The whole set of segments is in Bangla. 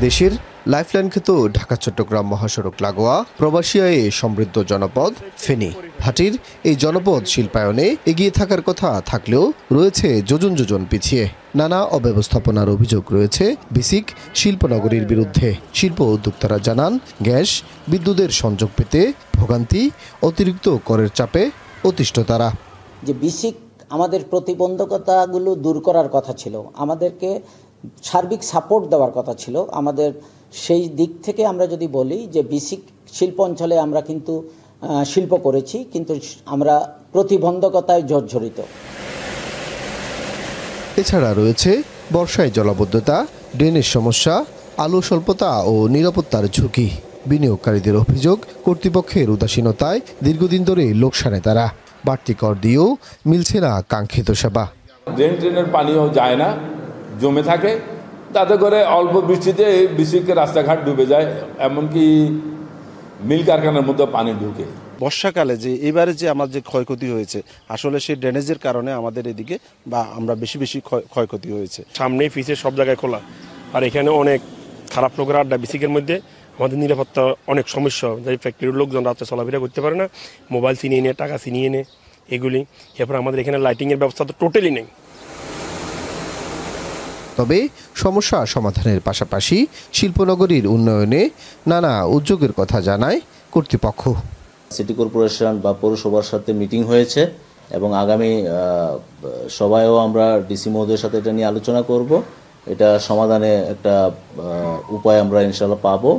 দেশের লাইফলাইন খ্যাত ঢাকা চট্টগ্রাম মহাসড়ক লাগোয়া প্রবাসী আয়ে সমৃদ্ধ জনপদ ফেনী। ভাটির এই জনপদ শিল্পায়নে এগিয়ে থাকার কথা থাকলেও রয়েছে যোজন যোজন পিছিয়ে। নানা অব্যবস্থাপনার অভিযোগ রয়েছে বিসিক শিল্পনগরীর বিরুদ্ধে। শিল্প উদ্যোক্তারা জানান, গ্যাস বিদ্যুতের সংযোগ পেতে ভোগান্তি, অতিরিক্ত করের চাপে অতিষ্ঠ তারা। যে বিসিক আমাদের প্রতিবন্ধকতাগুলো দূর করার কথা ছিল, আমাদেরকে সার্বিক সাপোর্ট দেওয়ার কথা ছিল। আমাদের সেই দিক থেকে আমরা যদি বলি যে বিসিক শিল্প অঞ্চলে আমরা কিন্তু শিল্প করেছি, কিন্তু আমরা প্রতিবন্ধকতায় জর্জরিত। এছাড়া রয়েছে বর্ষায় জলাবদ্ধতা, ড্রেনের সমস্যা, আলো স্বল্পতা ও নিরাপত্তার ঝুঁকি। বিনিয়োগকারীদের অভিযোগ, কর্তৃপক্ষের উদাসীনতায় দীর্ঘদিন ধরে লোকসানে তারা। বাড়তি কর দিয়েও মিলছে না কাঙ্ক্ষিত সেবা। ট্রেনের পানিও যায় না, জমে থাকে, তাতে করে অল্প বৃষ্টিতে বিসিকের রাস্তাঘাট ডুবে যায়, এমনকি মিল কারখানার মধ্যে পানি ঢুকে। বর্ষাকালে যে এবারে যে আমার যে ক্ষয়ক্ষতি হয়েছে, আসলে সেই ড্রেনেজের কারণে আমাদের এদিকে বা আমরা বেশি ক্ষয়ক্ষতি হয়েছে। সামনে পিছে সব জায়গায় খোলা, আর এখানে অনেক খারাপ লোকের আড্ডা। বিসিকের মধ্যে আমাদের নিরাপত্তা অনেক সমস্যা, যাই ফ্যাক্টরির লোকজন রাত্রে চলাফেরা করতে পারে না, মোবাইল ছিনিয়ে নেয়, টাকা ছিনিয়ে নেয় এগুলি। এরপর আমাদের এখানে লাইটিংয়ের ব্যবস্থা তো টোটালি নেই। তবে সমস্যা সমাধানের পাশাপাশি শিল্পনগরীর উন্নয়নে নানা উদ্যোগের কথা জানায় কর্তৃপক্ষ। সিটি কর্পোরেশন বা পৌরসভার সাথে মিটিং হয়েছে এবং আগামী সভায়ও আমরা ডিসি মহোদয়ের সাথে এটা নিয়ে আলোচনা করব। এটা সমাধানে একটা উপায় আমরা ইনশাআল্লাহ পাবো।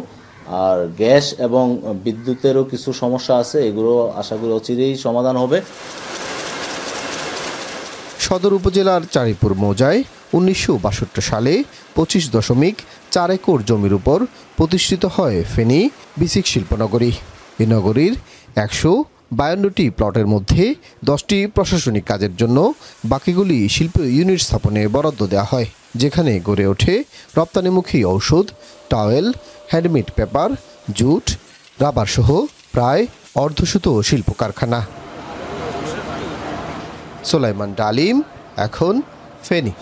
আর গ্যাস এবং বিদ্যুতেরও কিছু সমস্যা আছে, এগুলো আশা করি অচিরেই সমাধান হবে। সদর উপজেলার চারিপুর মৌজায় 1962 সালে 25.4 একর জমির উপর প্রতিষ্ঠিত হয় ফেনী বিসিক শিল্পনগরী। এই নগরীর 152টি প্লটের মধ্যে 10টি প্রশাসনিক কাজের জন্য, বাকিগুলি শিল্প ইউনিট স্থাপনে বরাদ্দ দেওয়া হয়, যেখানে গড়ে ওঠে রপ্তানিমুখী ঔষধ, towel, handmade paper, jute, rubber সহ প্রায় অর্ধশত শিল্প কারখানা। সোলাইমান ডালিম, এখন ফেনী।